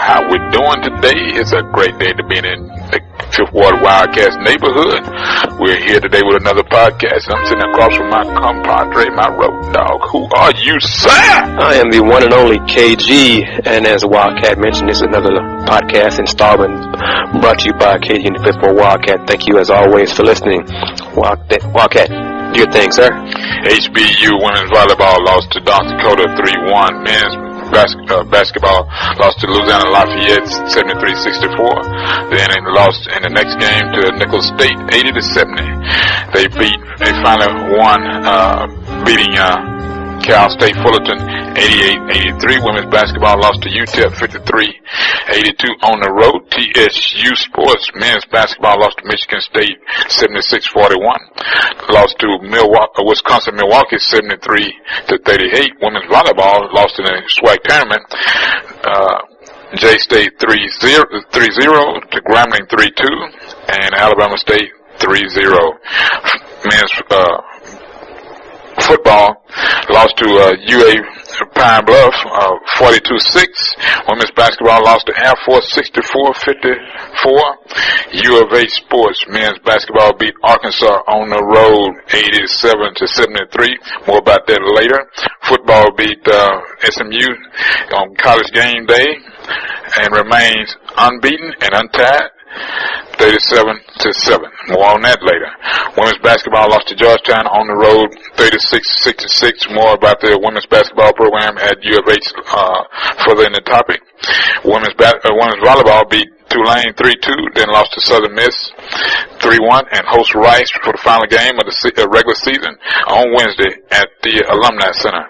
how we doing today? It's a great day to be in the Fifth Ward Wildcats neighborhood. We're here today with another podcast, and I'm sitting across from my compadre, my road dog. Who are you, sir? I am the one and only KG, and as Wildcat mentioned, this is another podcast installment brought to you by KG and the Fifth Ward Wildcat. Thank you, as always, for listening. Wildcat, do your thing, sir. HBU women's volleyball lost to North Dakota 3-1. Men's basketball lost to Louisiana Lafayette 73-64. Then it lost in the next game to Nicholls State 80-70. They finally won, beating Cal State Fullerton 88-83. Women's basketball lost to UTEP 53-82 on the road. TSU Sports men's basketball lost to Michigan State 76-41. Lost to Wisconsin-Milwaukee 73-38. Women's volleyball lost in the SWAC tournament. J-State 3-0 to Grambling 3-2, and Alabama State 3-0. Men's football lost to UA Pine Bluff 42-6. Women's basketball lost to Air Force 64-54. U of A Sports men's basketball beat Arkansas on the road 87-73. More about that later. Football beat SMU on College game day and remains unbeaten and untied 37-7. More on that later. Women's basketball lost to Georgetown on the road 36-66. More about the women's basketball program at U of H further in the topic. Women's volleyball beat Tulane 3-2, then lost to Southern Miss 3-1, and host Rice for the final game of the regular season on Wednesday at the Alumni Center.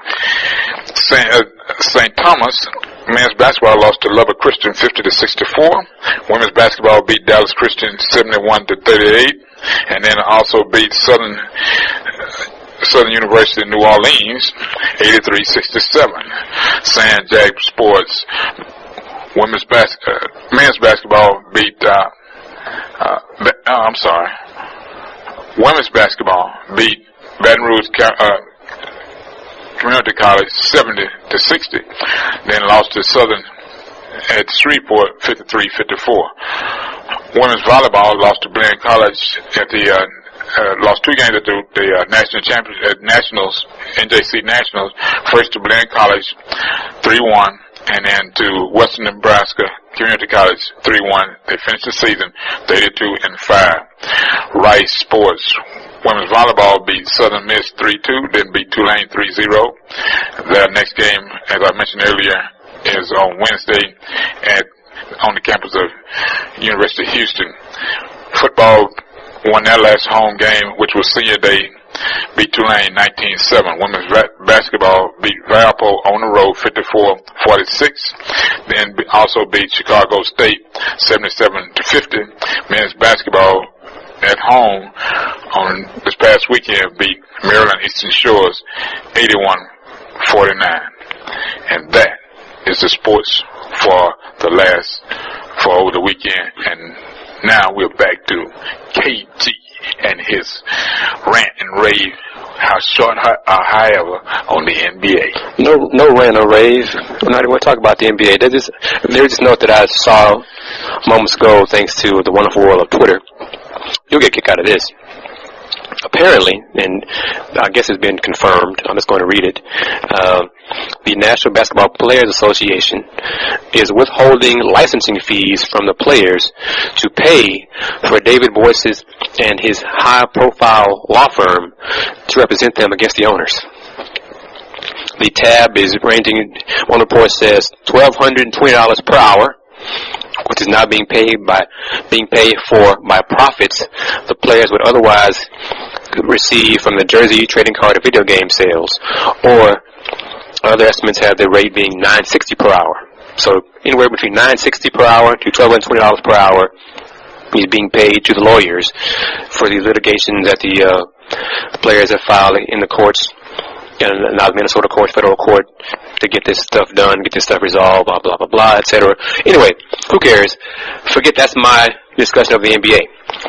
St. Thomas men's basketball lost to Lubbock Christian 50-64. Women's basketball beat Dallas Christian 71-38, and then also beat Southern University New Orleans 83-67. San Jac Sports men's basketball beat women's basketball beat Baton Rouge Community College 70-60. Then lost to Southern at Shreveport 53-54. Women's volleyball lost to Blaine College at the lost two games at the national championship at Nationals, NJC Nationals. First to Blaine College 3-1, and then to Western Nebraska Community College 3-1. They finished the season 32-5. Rice Sports women's volleyball beat Southern Miss 3-2, then beat Tulane 3-0. Their next game, as I mentioned earlier, is on Wednesday on the campus of University of Houston. Football won their last home game, which was senior day, beat Tulane 19-7. Women's basketball beat Valpo on the road 54-46. Then also beat Chicago State 77-50. Men's basketball at home on this past weekend beat Maryland Eastern Shores 81-49. And that is the sports for over the weekend. And now we're back to KG and his rant and rave, how short or however, on the NBA. No rant or rave. I'm not even going to talk about the NBA. There's just note that I saw moments ago, thanks to the wonderful world of Twitter. You'll get a kick out of this. Apparently, and I guess it's been confirmed, I'm just going to read it, the National Basketball Players Association is withholding licensing fees from the players to pay for David Boyce's and his high-profile law firm to represent them against the owners. The tab is ranging, one report says, $1,220 per hour, which is not being paid for by profits the players would otherwise receive from the jersey, trading card, and video game sales. Or other estimates have the rate being $960 per hour. So anywhere between $960 per hour to $1,220 per hour is being paid to the lawyers for the litigation that the players have filed in the courts, and now the Minnesota court, federal court, to get this stuff done, get this stuff resolved, blah, blah, blah, blah, etc. Anyway, who cares? Forget that's my discussion of the NBA.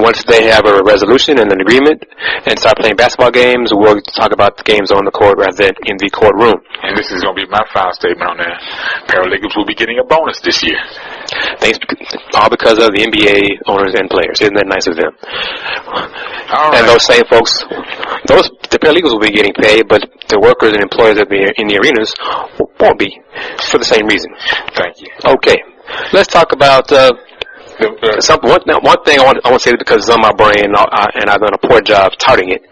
Once they have a resolution and an agreement and start playing basketball games, we'll talk about the games on the court rather than in the courtroom. And this is going to be my final statement on that. Paralegals will be getting a bonus this year. All because of the NBA owners and players. Isn't that nice of them? All right. And those same folks, the paralegals will be getting paid, but the workers and employees that be in the arenas won't be for the same reason. Thank you. Okay, let's talk about one thing I want to say because it's on my brain, and I've done a poor job touting it.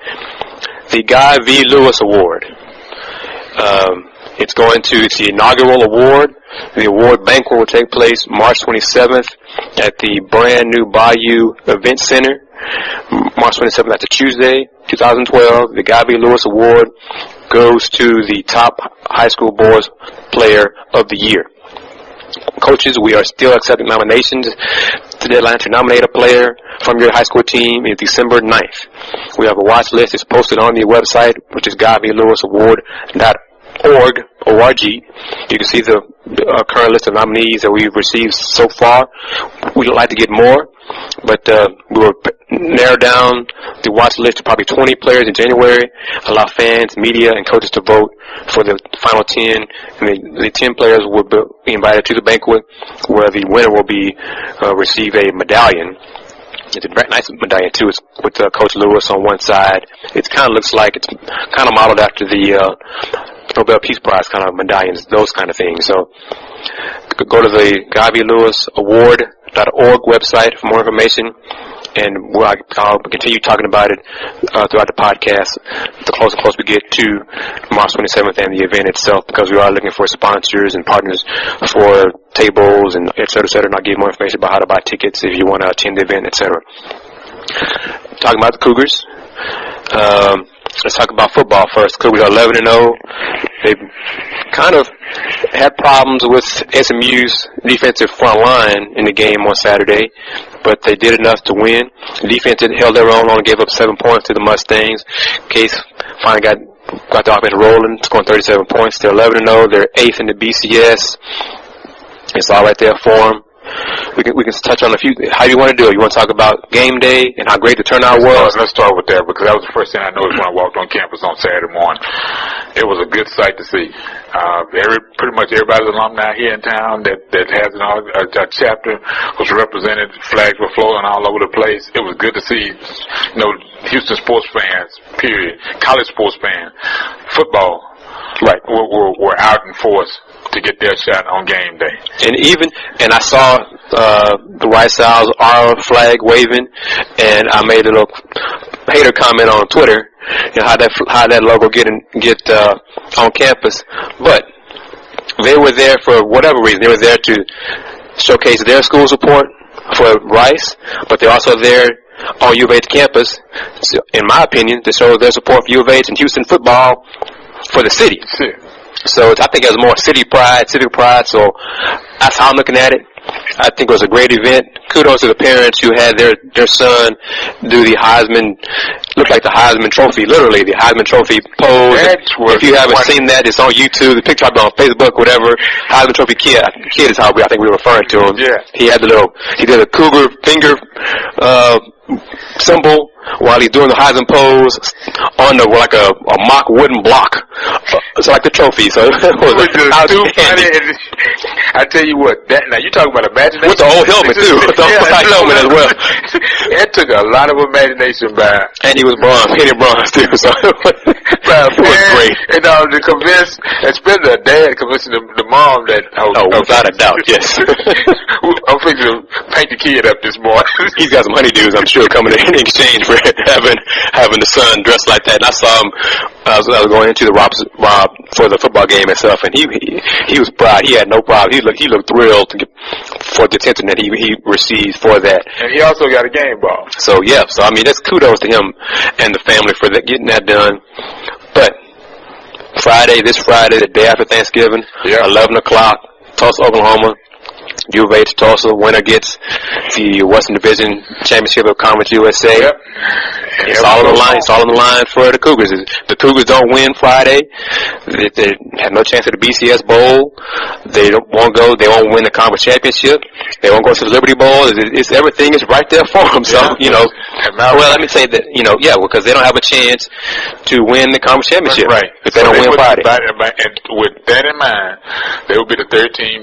The Guy V. Lewis Award. It's the inaugural award. The award banquet will take place March 27th at the brand new Bayou Event Center. March 27th, that's a Tuesday, 2012. The Guy V. Lewis Award goes to the top high school boys player of the year. Coaches, we are still accepting nominations. The deadline to nominate a player from your high school team is December 9th. We have a watch list. It's posted on the website, which is GuyVLewisAward.org. You can see the current list of nominees that we've received so far. We'd like to get more, but we will narrow down the watch list to probably 20 players in January, allow fans, media, and coaches to vote for the final 10. And the 10 players will be invited to the banquet, where the winner will receive a medallion. It's a very nice medallion, too. It's with Coach Lewis on one side. It kind of looks like it's kind of modeled after the Nobel Peace Prize kind of medallions, those kind of things. So go to the GuyVLewisAward.org website for more information, and I'll continue talking about it throughout the podcast the closer we get to March 27th and the event itself, because we are looking for sponsors and partners for tables and et cetera, and I'll give more information about how to buy tickets if you want to attend the event, etc. Talking about the Cougars. Let's talk about football first. Cougars are 11-0. They've kind of had problems with SMU's defensive front line in the game on Saturday, but they did enough to win. The defense held their own, only gave up 7 points to the Mustangs. Case finally got the offense rolling, scoring 37 points. They're 11-0. They're 8th in the BCS. It's all right there for them. We can touch on a few. How do you want to do it? You want to talk about game day and how great the turnout was? Let's start with that, because that was the first thing I noticed when I walked on campus on Saturday morning. It was a good sight to see. Pretty much everybody's alumni here in town that has a chapter was represented. Flags were floating all over the place. It was good to see, Houston sports fans, period, college sports fans, football, right, were out in force to get their shot on game day. And I saw the White Sox our flag waving, and I made a little hater comment on Twitter, how that logo get on campus. But they were there for whatever reason. They were there to showcase their school support for Rice, but they're also there on U of H campus, in my opinion, to show their support for U of H and Houston football for the city. So I think it was more civic pride, so that's how I'm looking at it. I think it was a great event. Kudos to the parents who had their son do the Heisman, looked like the Heisman Trophy, literally the Heisman Trophy pose. If you haven't seen that, it's on YouTube. The picture on Facebook, whatever. Heisman Trophy kid is how I think we were referring to him. Yeah. He did a cougar finger symbol while he's doing the Heisman pose on like a mock wooden block. It's like the trophy. So it was outstanding. I tell you what, now you talking about imagination. With the old helmet too. With the old helmet as well. It took a lot of imagination by. And he was bronze. He did bronze too. So it was great. And to convince, especially the dad convincing the mom that. Without a doubt, yes. I'm fixing to paint the kid up this morning. He's got some honeydews, I'm sure, coming in exchange for having the son dressed like that. And I saw him. I was going into the Rob for the football game itself, and he was proud. He had no problem. He looked thrilled for the attention that he received for that. And he also got a game ball. So I mean, that's kudos to him and the family for getting that done. But this Friday, the day after Thanksgiving, 11 o'clock, Tulsa, Oklahoma. U of H Tulsa, winner gets the Western Division Championship of Conference USA. Yep. It's all on the line. It's all on the line for the Cougars. The Cougars don't win Friday, they have no chance at the BCS Bowl. They won't go. They won't win the conference championship. They won't go to the Liberty Bowl. It's everything is right there for them. So well, let me say that because they don't have a chance to win the conference championship. Right. If they don't win Friday. And with that in mind, they will be the third team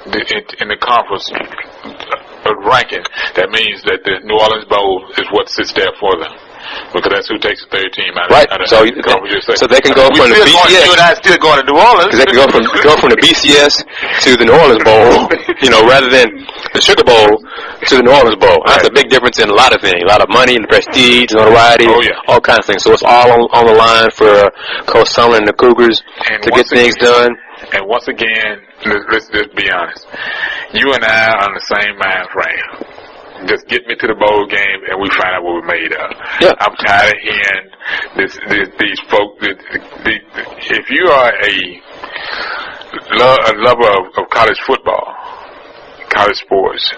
in the conference ranking, that means that the New Orleans Bowl is what sits there for them. Because that's who takes the third team out of the conference. So they can go from the BCS. You and I still going to New Orleans. They can go from the BCS to the New Orleans Bowl, rather than the Sugar Bowl to the New Orleans Bowl. That's a big difference in a lot of things. A lot of money, prestige, notoriety, all kinds of things. So it's all on the line for Coach Sumlin and the Cougars to get things done. And once again, let's just be honest. You and I are on the same mind frame. Just get me to the bowl game and we find out what we're made of. Yeah. I'm tired of hearing these folks. If you are a lover of college football, college sports,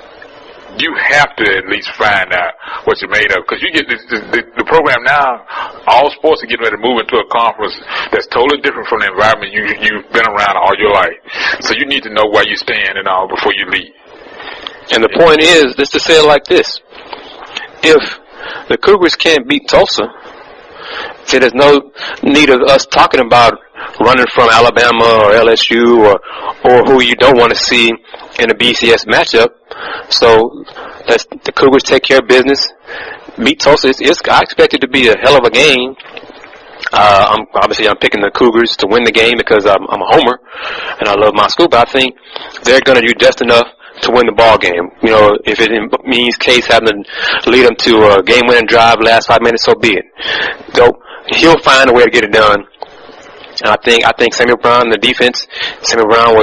you have to at least find out what you're made of. Because you get the program now, all sports are getting ready to move into a conference that's totally different from the environment you've been around all your life. So you need to know where you stand and all before you leave. And the point is, just to say it like this: if the Cougars can't beat Tulsa, then there's no need of us talking about running from Alabama or LSU or who you don't want to see in a BCS matchup. So let's the Cougars take care of business, beat Tulsa. I expect it to be a hell of a game. I'm picking the Cougars to win the game because I'm a homer and I love my school, but I think they're going to do just enough to win the ball game. If it means Case having to lead them to a game-winning drive last 5 minutes, so be it. So he'll find a way to get it done. And I think Samuel Brown, the defense, Samuel Brown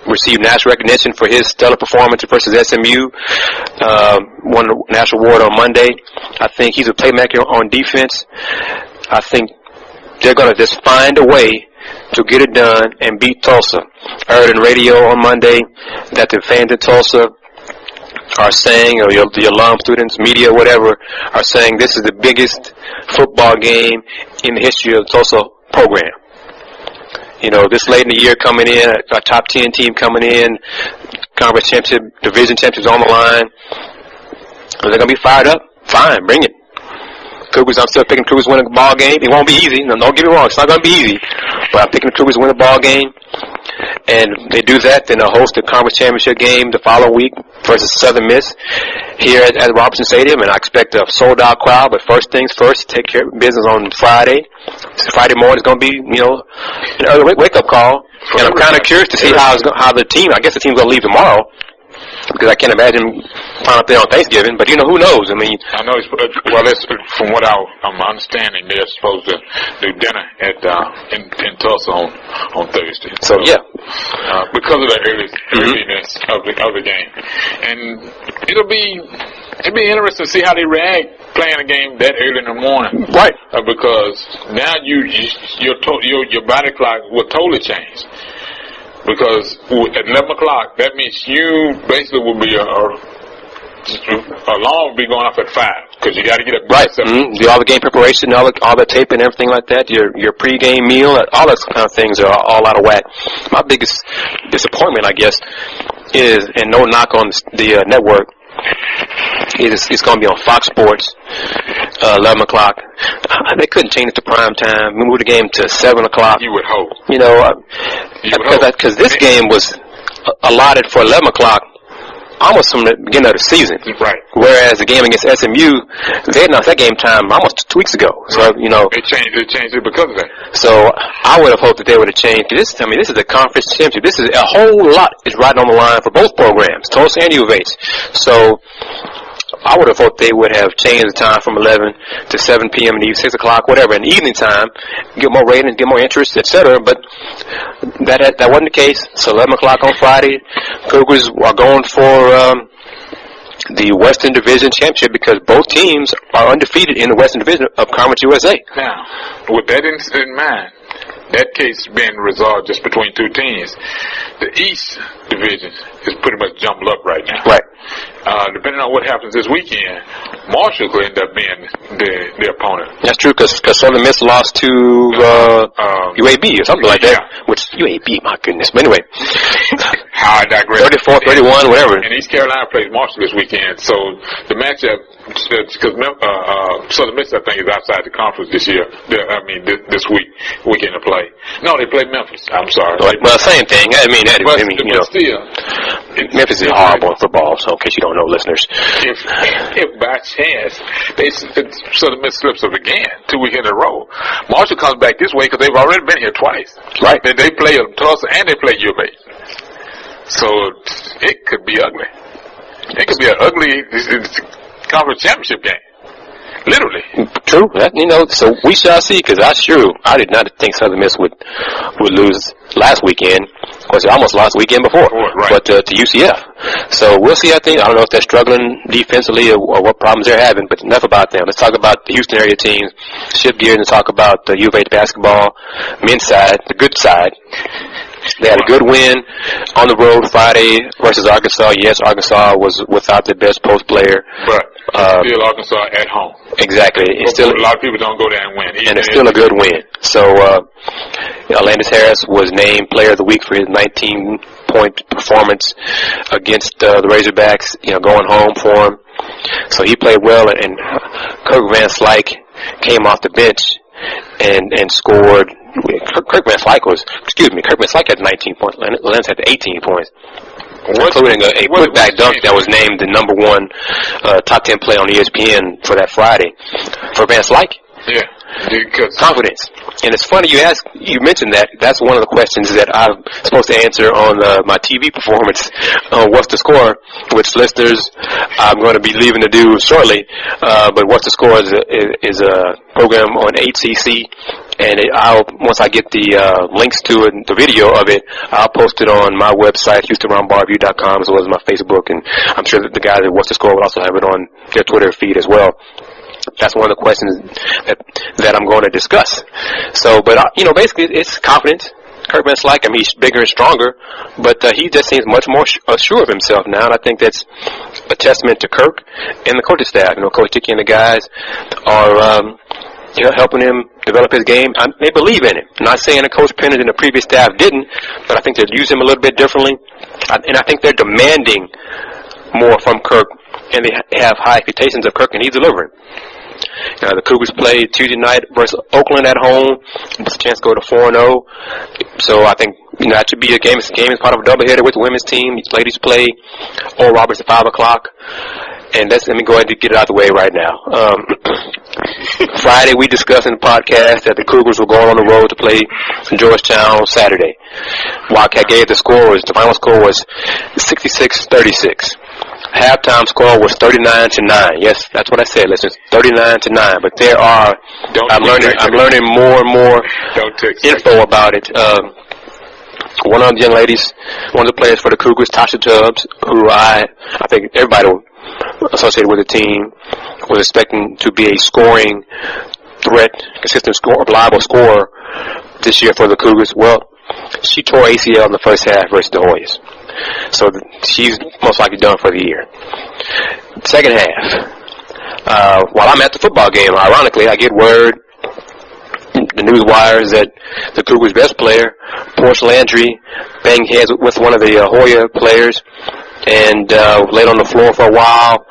received national recognition for his stellar performance versus SMU. Won the national award on Monday. I think he's a playmaker on defense. I think they're going to just find a way to get it done and beat Tulsa. I heard in radio on Monday that the fans in Tulsa are saying, or the alum students, media, whatever, are saying this is the biggest football game in the history of the Tulsa program. This late in the year coming in, a top 10 team coming in, conference championship, division championships on the line. Are they going to be fired up? Fine, bring it. Cougars, I'm still picking Cougars winning the ball game. It won't be easy. No, don't get me wrong. It's not going to be easy. But I'm picking the Cougars win the ball game. And they do that, then they'll host the conference championship game the following week versus Southern Miss here at Robertson Stadium. And I expect a sold-out crowd. But first things first, take care of business on Friday. Friday morning is going to be, an early wake-up call. And I'm kind of curious to see how the team, I guess the team's going to leave tomorrow. Because I can't imagine flying up there on Thanksgiving, but who knows? I know that's from what I'm understanding. They're supposed to do dinner in Tulsa on Thursday. So because of the earliness of the game, and it'll be interesting to see how they react playing a game that early in the morning. Right. Because now your body clock will totally change. Because at 11 o'clock, that means you basically will be alarm will be going off at 5 because you got to get up. Right. Do all the game preparation, all the tape and everything like that. Your pregame meal, all those kind of things are all out of whack. My biggest disappointment, I guess, is, and no knock on the network, it's going to be on Fox Sports, 11 o'clock. They couldn't change it to prime time. Move the game to 7 o'clock. You would hope. Because this game was allotted for 11 o'clock almost from the beginning of the season. Right. Whereas the game against SMU, they announced that game time almost 2 weeks ago. So, They changed it because of that. So I would have hoped that they would have changed. This is a conference championship. This is a whole lot is right on the line for both programs, Tulsa and U of H. So I would have hoped they would have changed the time from 11 to 7 p.m. and 6 o'clock, whatever, in the evening time, get more ratings, get more interest, etc. But that wasn't the case. So 11 o'clock on Friday, Cougars are going for the Western Division Championship because both teams are undefeated in the Western Division of Conference USA. Now, with that in mind, that case being resolved just between two teams, the East Division is pretty much jumbled up right now. Right. Depending on what happens this weekend, Marshall could end up being the opponent. That's true, because Southern Miss lost to UAB or something like that. Yeah. Which, UAB, my goodness. But anyway. How I digress. 34, 31, whatever. And East Carolina plays Marshall this weekend. So the matchup, because Southern Miss, I think, is outside the conference this year. This weekend to play. No, they play Memphis. I'm sorry. Well, same thing. But still. Memphis is horrible in football, so in case you don't know, listeners. If by chance Southern Miss slips up again 2 weeks in a row, Marshall comes back this way because they've already been here twice. Right. Then they play Tulsa and they play U of A. So it could be ugly. It could be an ugly conference championship game. Literally. True. So we shall see, because I did not think Southern Miss would lose last weekend. Of course, they almost lost the weekend before. Right. But to UCF. So we'll see, I think. I don't know if they're struggling defensively or what problems they're having, but enough about them. Let's talk about the Houston area teams. Shift gears and talk about the U of A basketball men's side, the good side. They had a good win on the road Friday versus Arkansas. Yes, Arkansas was without their best post player. But still Arkansas at home. Exactly. It's still, a lot of people don't go there and win. And it's still a good win. So Landis Harris was named Player of the Week for his 19-point performance against the Razorbacks, going home for him. So he played well, and Kirk Van Slyke came off the bench and scored. Kirk Van Slyke had 19 points. Landis had 18 points. Including a putback dunk that was named the number one top 10 play on ESPN for that Friday. For Van Slyke? Yeah. Confidence. And it's funny you mentioned that. That's one of the questions that I'm supposed to answer on my TV performance on What's the Score, which listeners I'm going to be leaving to do shortly. But What's the Score is a program on HCC, and once I get the links to it, the video of it, I'll post it on my website, HoustonRoundBarview.com, as well as my Facebook, and I'm sure that the guys at What's the Score will also have it on their Twitter feed as well. That's one of the questions that I'm going to discuss. So, but basically, it's confidence. Kirk Van Slyke, he's bigger and stronger, but he just seems much more sure of himself now, and I think that's a testament to Kirk and the coaching staff. Coach Dickey and the guys are, helping him develop his game. They believe in him. I'm not saying that Coach Pennant and the previous staff didn't, but I think they use him a little bit differently, and I think they're demanding more from Kirk, and they have high expectations of Kirk, and he's delivering. The Cougars played Tuesday night versus Oakland at home. It's a chance to go to 4-0. So I think that should be a game. This game is part of a doubleheader with the women's team. These ladies play Oral Roberts at 5 o'clock. And let me go ahead and get it out of the way right now. Friday, we discussed in the podcast that the Cougars were going on the road to play Georgetown Saturday. Wildcat gave the final score was 66-36. Halftime score was 39-9. Yes, that's what I said. Listen, 39-9. But I'm learning more and more info about it. One of the young ladies, one of the players for the Cougars, Tasha Tubbs, who I think everybody associated with the team was expecting to be a scoring threat, consistent score, reliable scorer this year for the Cougars. Well, she tore ACL in the first half versus the Hoyas. So she's most likely done for the year. Second half, while I'm at the football game, ironically, I get word, the news wires, that the Cougars' best player, Portia Landry, banged heads with one of the Hoya players and laid on the floor for a while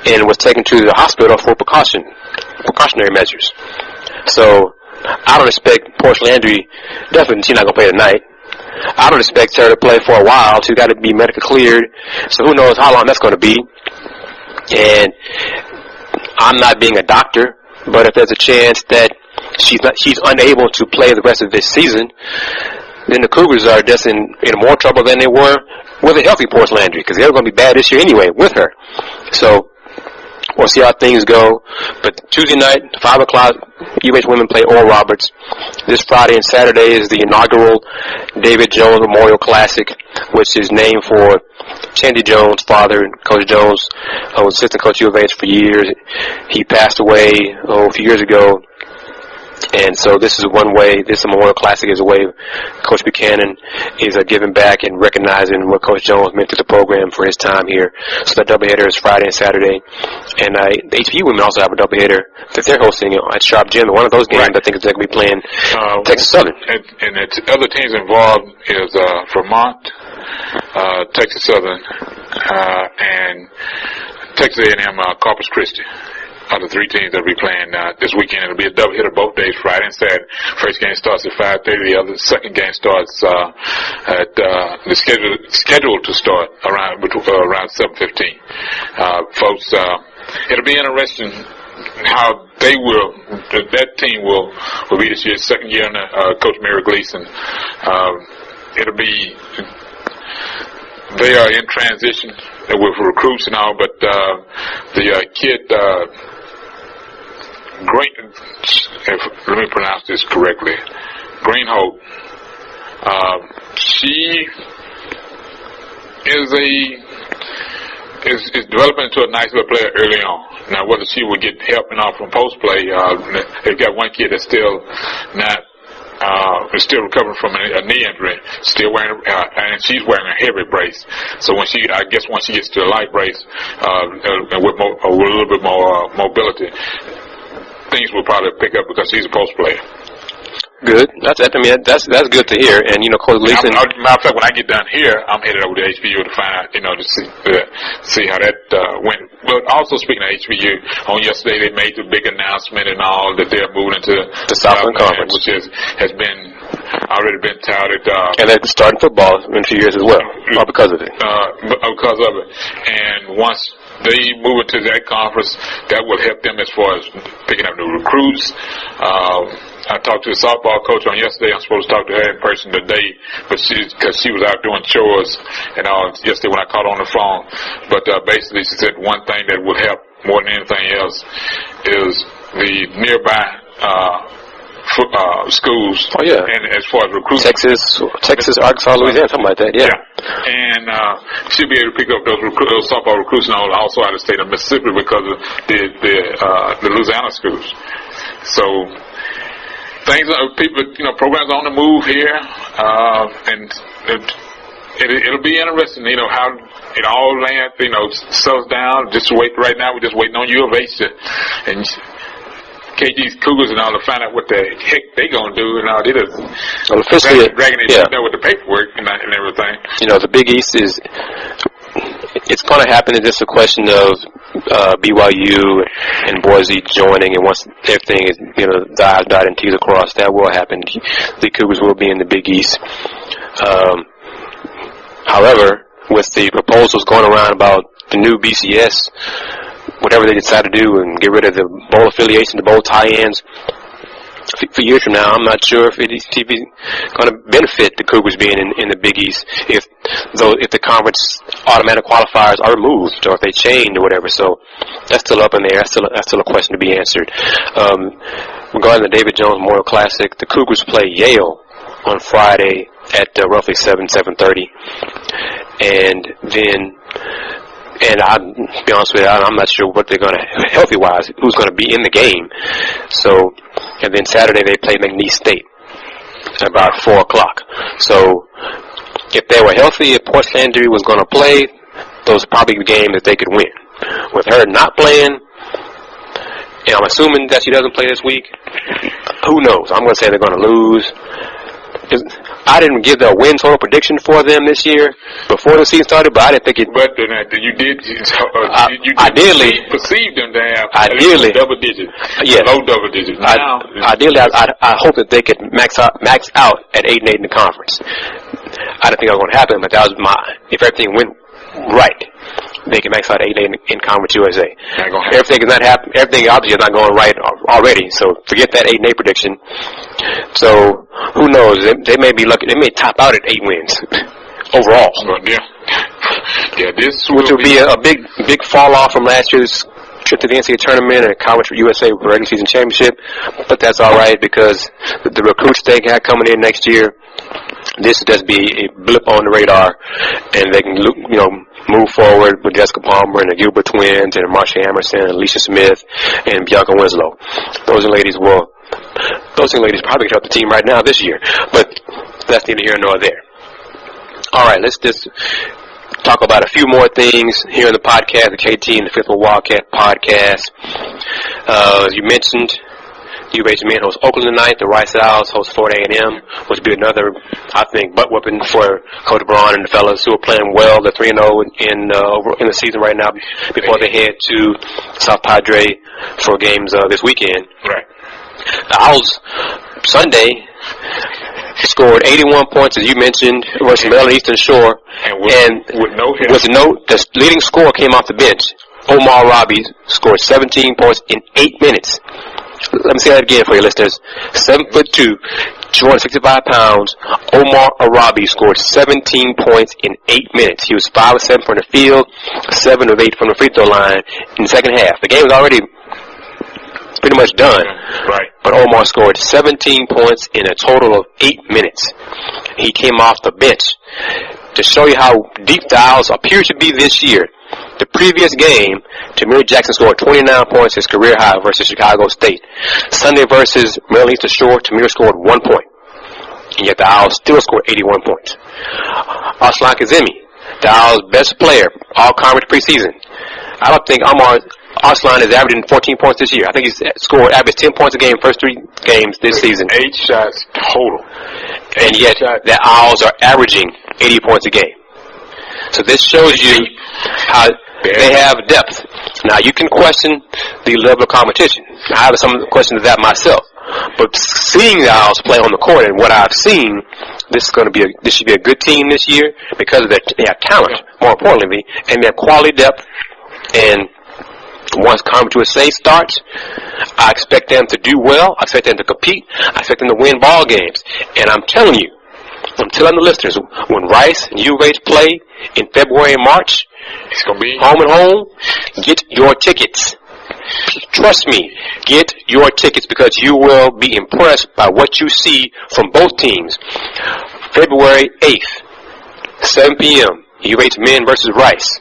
and was taken to the hospital for precautionary measures. So I don't expect Portia Landry, definitely she's not going to play tonight. I don't expect her to play for a while. She's got to be medically cleared. So who knows how long that's going to be. And I'm not being a doctor, but if there's a chance that she's unable to play the rest of this season, then the Cougars are just in more trouble than they were with a healthy Portia Landry, because they're going to be bad this year anyway with her. So we'll see how things go. But Tuesday night, 5 o'clock, UH women play Oral Roberts. This Friday and Saturday is the inaugural David Jones Memorial Classic, which is named for Chandy Jones' father. Coach Jones was assistant coach at UH for years. He passed away a few years ago. And so this Memorial Classic is a way Coach Buchanan is giving back and recognizing what Coach Jones meant to the program for his time here. So that doubleheader is Friday and Saturday. And the HBU women also have a doubleheader that they're hosting at Sharp Gym. And one of those games, right, I think is going to be playing Texas Southern. And the other teams involved is Vermont, Texas Southern, and Texas A&M Corpus Christi. of the three teams that will be playing this weekend. It'll be a doubleheader both days, Friday and Saturday. First game starts at 5:30. The second game starts at scheduled to start around 7:15. Folks, it'll be interesting how that team will be this year. Second year under Coach Mary Gleason. They are in transition with recruits and all, but the kid, let me pronounce this correctly, Greenholt, she is developing into a nice little player early on. Now, whether she will get help and all from post play, they've got one kid that's still not. Is still recovering from a knee injury, still wearing, and she's wearing a heavy brace. So once she gets to a light brace, with a little bit more mobility, things will probably pick up because she's a post player. Good. That's good to hear. And Coach Gleason. Matter of fact, when I get down here, I'm headed over to HBU to find out, to see how that went. But also speaking of HBU, on yesterday they made the big announcement and all that they're moving into the Southland Conference, which has been already been touted. And they're starting football in a few years as well, because of it. Because of it, and once they move into that conference, that will help them as far as picking up new recruits. I talked to the softball coach on yesterday. I'm supposed to talk to her in person today, but because she was out doing chores and all yesterday when I called on the phone. But basically, she said one thing that would help more than anything else is the nearby schools. Oh yeah. And as far as recruiting, Texas, Arkansas, Louisiana, something like that. Yeah. And she'll be able to pick up those softball recruits and all also out of the state of Mississippi because of the Louisiana schools. So things, programs on the move here, and it'll be interesting, how it all lands, settles down. Just wait right now. We're just waiting on U of H and KG's Cougars and all to find out what the heck they gonna do and all. They just dragging it there with the paperwork and everything. The Big East it's going to happen. It's just a question of BYU and Boise joining, and once everything is, the I's dotted and T's across, that will happen. The Cougars will be in the Big East. However, with the proposals going around about the new BCS, whatever they decide to do and get rid of the bowl affiliation, the bowl tie-ins, for years from now, I'm not sure if it's going to benefit the Cougars being in the Big East if the conference automatic qualifiers are removed or if they change or whatever. So that's still up in the air. That's still a question to be answered. Regarding the David Jones Memorial Classic, the Cougars play Yale on Friday at roughly 7:30, and then. And I'll be honest with you, I'm not sure what they're going to, healthy-wise, who's going to be in the game. So, and then Saturday they play McNeese State at about 4 o'clock. So, if they were healthy, if Porch Landry was going to play, those are probably the games that they could win. With her not playing, and I'm assuming that she doesn't play this week, who knows? I'm going to say they're going to lose. I didn't give the win total prediction for them this year before the season started, but I didn't think it. But you did. You ideally perceive them to have double digits, low double digits. Ideally, I hope that they could max out at 8-8 in the conference. I didn't think that was going to happen, but that was if everything went right, they can max out 8-8 in Conference USA. Everything is not happening. Everything obviously is not going right already. So forget that 8-8 prediction. So who knows? They may be lucky. They may top out at 8 wins overall. Which would be a big fall off from last year's trip to the NCAA tournament and Conference USA regular season championship. But that's all right because the recruits they got coming in next year. This would just be a blip on the radar, and they can move forward with Jessica Palmer and the Gilbert twins and Marsha Emerson and Alicia Smith and Bianca Winslow. Those young ladies probably could help the team right now this year, but that's neither here nor there. All right, let's just talk about a few more things here in the podcast, the KT and the Fifth Ward Wildcat podcast. As you mentioned, U of H men host Oakland tonight. The Rice Owls host Florida A&M, which would be another, I think, butt whooping for Coach Braun and the fellas who are playing well. They're 3-0 in the season right now before they head to South Padre for games this weekend. Right. The Owls Sunday scored 81 points, as you mentioned, versus Maryland Eastern Shore, and with no hit. The leading scorer came off the bench. Omar Robbie scored 17 points in 8 minutes. Let me say that again for your listeners. 7'2", 265 pounds. Omar Arabi scored 17 points in 8 minutes. He was 5 of 7 from the field, 7 of 8 from the free throw line in the second half. The game was already pretty much done. Right. But Omar scored 17 points in a total of 8 minutes. He came off the bench to show you how deep the Owls appear to be this year. The previous game, Tamir Jackson scored 29 points, his career high, versus Chicago State. Sunday versus Maryland Eastern Shore, Tamir scored 1 point. And yet the Owls still scored 81 points. Arslan Kazemi, the Owls' best player, all-conference preseason. I don't think Arslan is averaging 14 points this year. I think he's averaged 10 points a game first 3 games this season. 8 shots total. And yet the Owls are averaging 80 points a game. So this shows you how they have depth. Now, you can question the level of competition. I have some questions of that myself. But seeing the Owls play on the court and what I've seen, this should be a good team this year because they have talent, more importantly, and they have quality depth. And once Conference USA starts, I expect them to do well. I expect them to compete. I expect them to win ball games. And I'm telling the listeners, when Rice and U of H play in February and March, it's gonna be home and home, get your tickets. Trust me, get your tickets because you will be impressed by what you see from both teams. February 8th, 7 p.m., U of H men versus Rice.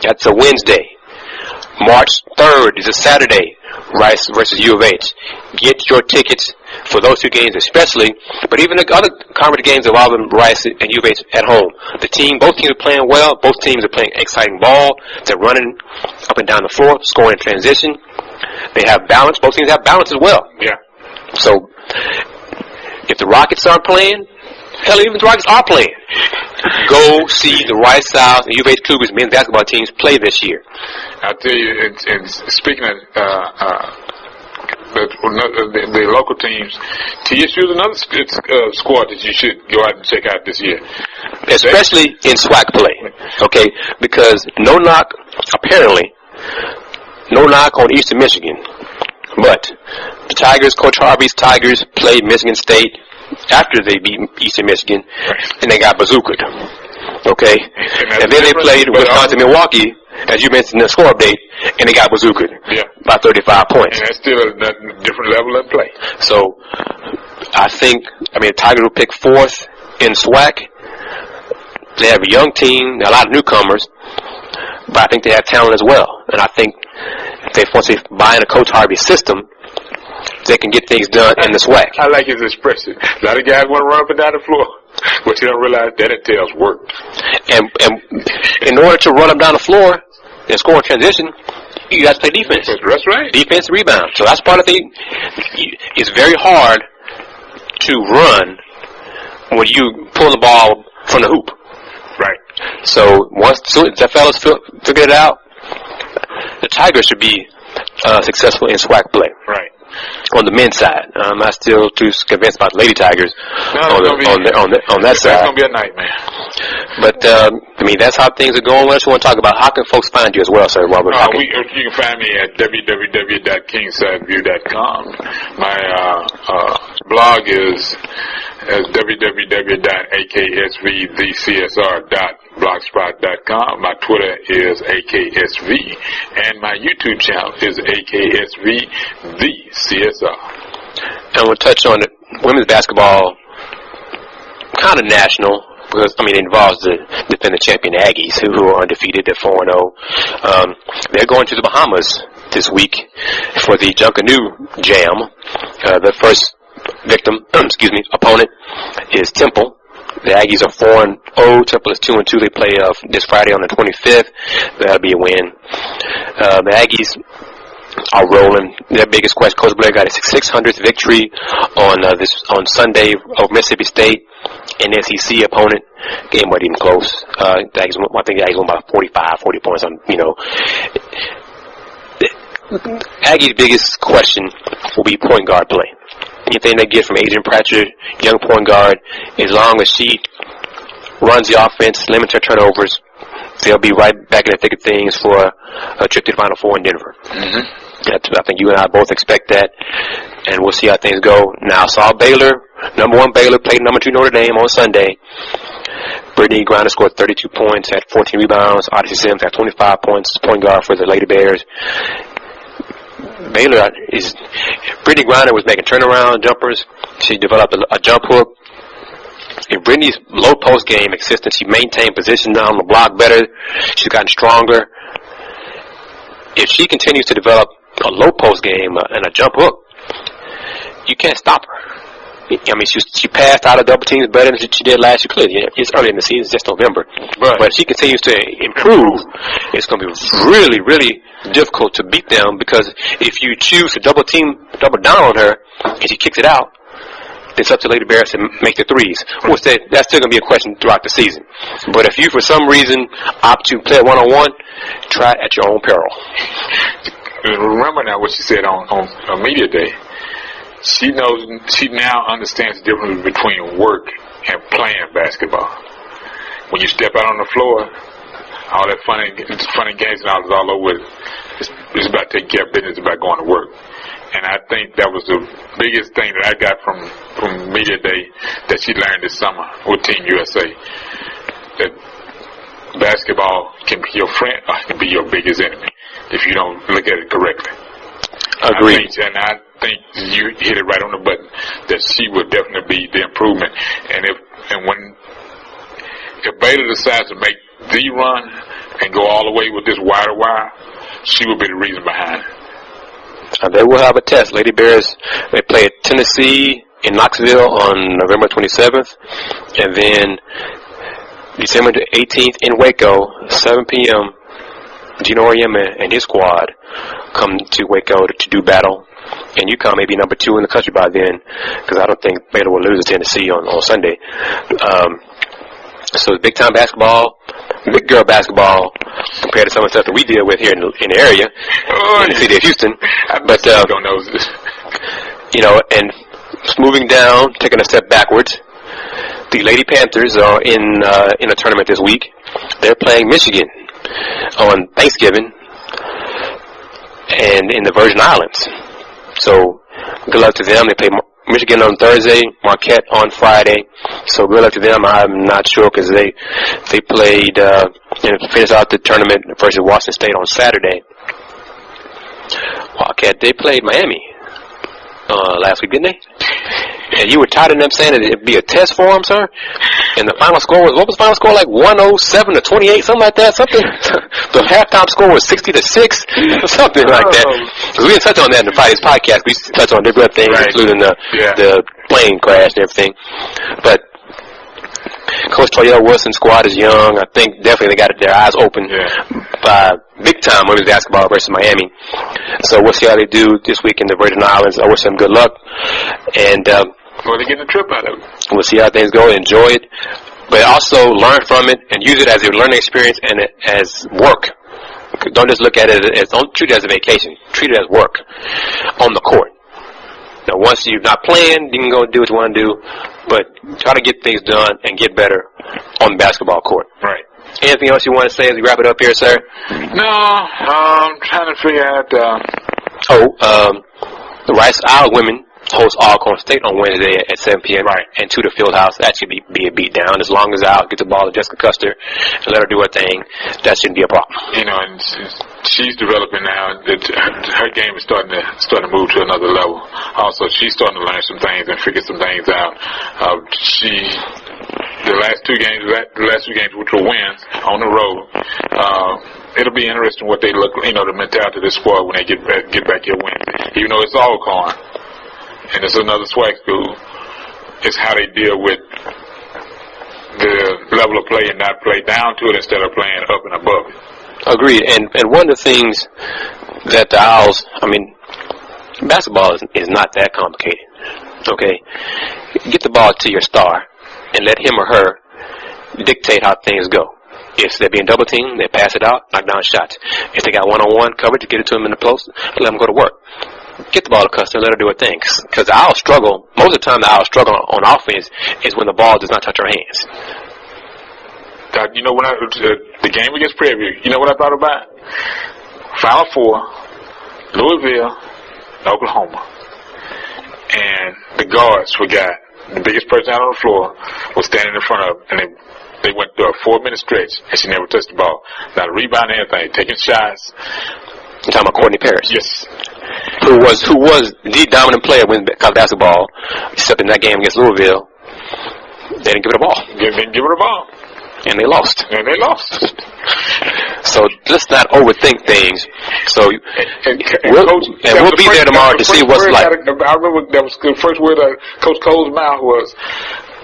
That's a Wednesday. March 3rd is a Saturday, Rice versus U of H. Get your tickets for those 2 games especially, but even the other conference games involving Rice and U of H at home. Both teams are playing well. Both teams are playing exciting ball. They're running up and down the floor, scoring in transition. They have balance. Both teams have balance as well. Yeah. So if the Rockets aren't playing, hell, even if the Rockets are playing, go see the Rice Owls and U of H Cougars men's basketball teams play this year. I'll tell you, and speaking of the local teams, TSU is another squad that you should go out and check out this year. Especially in SWAC play, okay? Because no knock on Eastern Michigan, but the Tigers, Coach Harvey's Tigers, played Michigan State after they beat Eastern Michigan, and they got bazookaed, okay? And then they played Wisconsin-Milwaukee, as you mentioned in the score update, and they got bazookaed by 35 points. And that's still a different level of play. So the Tigers will pick 4th in SWAC. They have a young team, a lot of newcomers, but I think they have talent as well. And I think once they buy into Coach Harvey's system, they can get things done in the SWAC. I like his expression. A lot of guys want to run up and down the floor, but you don't realize that entails work. And in order to run up down the floor and score in transition, you got to play defense. That's right. Defense, rebound. So that's part of the thing. It's very hard to run when you pull the ball from the hoop. Right. So once the fellas figure it out, the Tigers should be successful in SWAC play. Right. On the men's side, I'm not still too convinced about the Lady Tigers on that side. That's gonna be a nightmare. But that's how things are going. What else you want to talk about? How can folks find you as well, sir, Robert? You can find me at www.kingsideview.com. My blog is www.aksvthecsr.blogspot.com. My Twitter is AKSV, and my YouTube channel is AKSV the CSR. And we'll touch on the women's basketball, kind of national, because it involves the defending champion Aggies, who are undefeated. They're 4-0. They're going to the Bahamas this week for the Junkanoo Jam. The first opponent is Temple. The Aggies are 4-0. Temple is 2-2. They play this Friday on the 25th. That'll be a win. The Aggies are rolling. Their biggest question, Coach Blair got a 600th victory on Sunday over Mississippi State, an SEC opponent. Game wasn't even close. I think the Aggies won about 40 points. Aggie's biggest question will be point guard play. Anything they get from Adrian Pratchett, young point guard, as long as she runs the offense, limits her turnovers, they'll be right back in the thick of things for a trip to the Final Four in Denver. I think you and I both expect that, and we'll see how things go. Now, I saw Baylor, number 1 Baylor, played number 2 Notre Dame on Sunday. Brittany Griner scored 32 points, had 14 rebounds. Odyssey Sims had 25 points, point guard for the Lady Bears. Brittany Griner was making turnaround jumpers. She developed a jump hook. In Brittany's low post game existence, she maintained position on the block better. She's gotten stronger. If she continues to develop a low post game and a jump hook, you can't stop her. I mean, she passed out of double teams better than she did last year. Clearly, it's early in the season, it's just November. Right. But if she continues to improve, it's going to be really, really difficult to beat them, because if you choose to double down on her and she kicks it out, it's up to Lady Bears to make the threes. That's still going to be a question throughout the season. But if you, for some reason, opt to play one-on-one, try it at your own peril. Remember now what she said on Media Day. She now understands the difference between work and playing basketball. When you step out on the floor, all that fun and games and all is all over. It's about taking care of business, it's about going to work. And I think that was the biggest thing that I got from Media Day that she learned this summer with Team USA. That basketball can be your friend or can be your biggest enemy if you don't look at it correctly. Agreed. I think you hit it right on the button, that she will definitely be the improvement. And when Baylor decides to make the run and go all the way with this wire to wire, she will be the reason behind it. They will have a test. Lady Bears, they play at Tennessee in Knoxville on November 27th, and then December 18th in Waco, 7 p.m., Gino Auriemma and his squad come to Waco to do battle. And UConn may be number 2 in the country by then, because I don't think Baylor will lose to Tennessee on Sunday. So it's big-time basketball, big girl basketball, compared to some of the stuff that we deal with here in the area, in the city of Houston. But, and moving down, taking a step backwards, the Lady Panthers are in a tournament this week. They're playing Michigan on Thanksgiving and in the Virgin Islands. So good luck to them. They play Michigan on Thursday, Marquette on Friday. So good luck to them. I'm not sure, because they played and finished out the tournament versus Washington State on Saturday. Wildcat, they played Miami last week, didn't they? And you were tired of them saying that it'd be a test for them, sir? And the final score was, what was the final score, like 107-28, something like that? Something. The halftime score was 60-6, something like that. Because we didn't touch on that in the Friday's podcast. We touched on different things, right, including the plane crash and everything. But Coach Toyell Wilson's squad is young. I think definitely they got their eyes open by big-time women's basketball versus Miami. So we'll see how they do this week in the Virgin Islands. I wish them good luck. And well, they're getting a trip out of it. We'll see how things go. Enjoy it. But also learn from it and use it as a learning experience and as work. Don't just look at it don't treat it as a vacation. Treat it as work on the court. Now, once you're not playing, you can go do what you want to do, but try to get things done and get better on the basketball court. Right. Anything else you want to say as we wrap it up here, sir? No, I'm trying to figure out. The Rice Isle women host Alcorn State on Wednesday at 7 p.m. Right. And to the field house. That should be a beat down. As long as Al gets the ball to Jessica Custer and let her do her thing, that shouldn't be a problem. And she's developing now. Her game is starting to move to another level. Also, she's starting to learn some things and figure some things out. The last two games, which were wins on the road, it'll be interesting what they look, the mentality of this squad when they get back here Wednesday. Even though it's Alcorn and it's another swag school, it's how they deal with the level of play and not play down to it instead of playing up and above it. Agreed. And one of the things that the Owls, basketball is not that complicated. Okay? Get the ball to your star and let him or her dictate how things go. If they're being double teamed, they pass it out, knock down shots. If they got one-on-one coverage, get it to them in the post, let them go to work. Get the ball to Custer and let her do her thing. Because the Owls struggle, most of the time the Owls struggle on offense is when the ball does not touch our hands. You know, when the game against Prairie View, you know what I thought about? Final Four, Louisville, Oklahoma. And the guards forgot the biggest person out on the floor was standing in front of, and they went through a 4-minute stretch, and she never touched the ball. Not a rebound or anything, taking shots. You're talking about Courtney Parrish? Yes. Who was the dominant player when college basketball, except in that game against Louisville. They didn't give it a ball. They didn't give it a ball. And they lost. So let's not overthink things. So we'll be there tomorrow to see what's like. I remember that was the first word of Coach Cole's mouth was,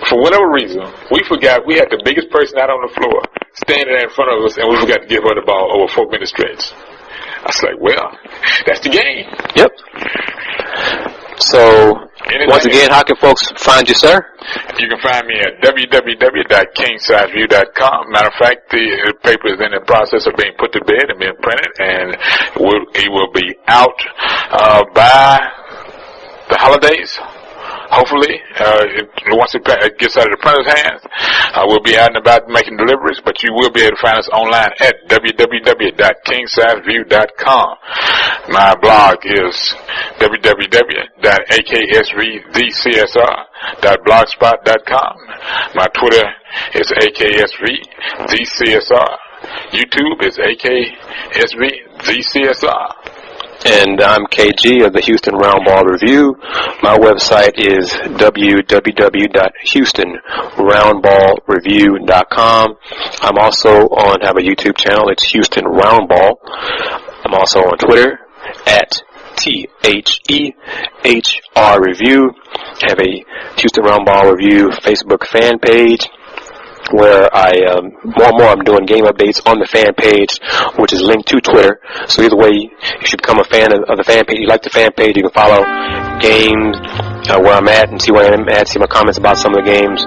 for whatever reason, we forgot we had the biggest person out on the floor standing there in front of us, and we forgot to give her the ball over a 4-minute stretch. I was like, well, that's the game. Yep. So, once again, how can folks find you, sir? You can find me at www.kingsizeview.com. Matter of fact, the paper is in the process of being put to bed and being printed, and it will be out by the holidays. Hopefully, once it gets out of the printer's hands, we'll be out and about making deliveries, but you will be able to find us online at www.kingsizeview.com. My blog is www.aksvthecsr.blogspot.com. My Twitter is aksvthecsr. YouTube is aksvthecsr. And I'm KG of the Houston Roundball Review. My website is www.houstonroundballreview.com. I'm also have a YouTube channel. It's Houston Roundball. I'm also on Twitter at THEHR Review. I have a Houston Roundball Review Facebook fan page, where more and more I'm doing game updates on the fan page, which is linked to Twitter. So either way, you should become a fan of the fan page. You like the fan page, you can follow games, where I'm at, and see where I'm at, see my comments about some of the games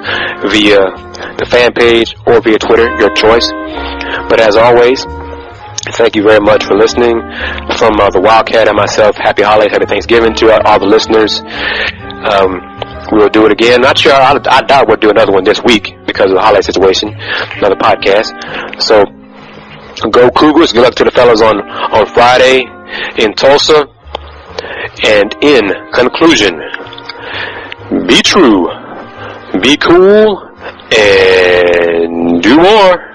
via the fan page or via Twitter, your choice. But as always, thank you very much for listening. From the Wildcat and myself, happy holidays, happy Thanksgiving to all the listeners. We'll do it again. Not sure. I doubt we'll do another one this week because of the holiday situation. Another podcast. So, go Cougars. Good luck to the fellas on Friday in Tulsa. And in conclusion, be true, be cool, and do more.